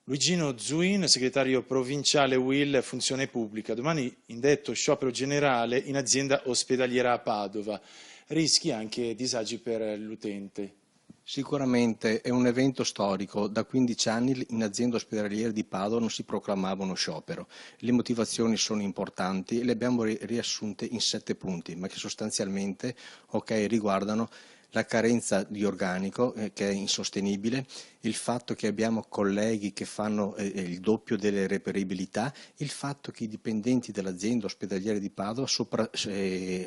Luigino Zuin, segretario provinciale UIL Funzione Pubblica, domani indetto sciopero generale in azienda ospedaliera a Padova, rischi anche disagi per l'utente. Sicuramente è un evento storico. Da 15 anni in azienda ospedaliera di Padova non si proclamava uno sciopero. Le motivazioni sono importanti e le abbiamo riassunte in 7 punti, ma che sostanzialmente riguardano la carenza di organico che è insostenibile, il fatto che abbiamo colleghi che fanno il doppio delle reperibilità, il fatto che i dipendenti dell'azienda ospedaliera di Padova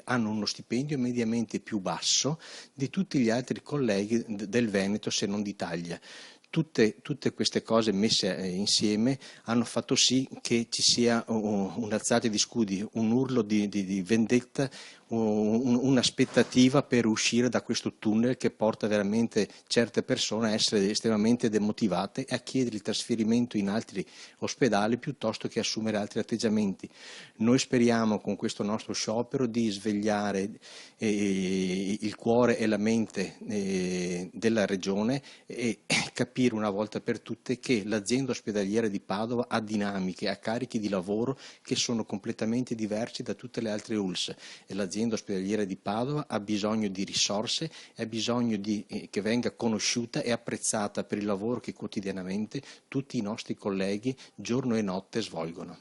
hanno uno stipendio mediamente più basso di tutti gli altri colleghi del Veneto, se non d'Italia. Tutte queste cose messe insieme hanno fatto sì che ci sia un'alzata di scudi, un urlo di vendetta, un'aspettativa per uscire da questo tunnel che porta veramente certe persone a essere estremamente demotivate e a chiedere il trasferimento in altri ospedali piuttosto che assumere altri atteggiamenti. Noi speriamo con questo nostro sciopero di svegliare il cuore e la mente della regione e capire una volta per tutte che l'azienda ospedaliera di Padova ha dinamiche, ha carichi di lavoro che sono completamente diversi da tutte le altre ULSS e l'azienda ospedaliera di Padova ha bisogno di risorse e ha bisogno che venga conosciuta e apprezzata per il lavoro che quotidianamente tutti i nostri colleghi giorno e notte svolgono.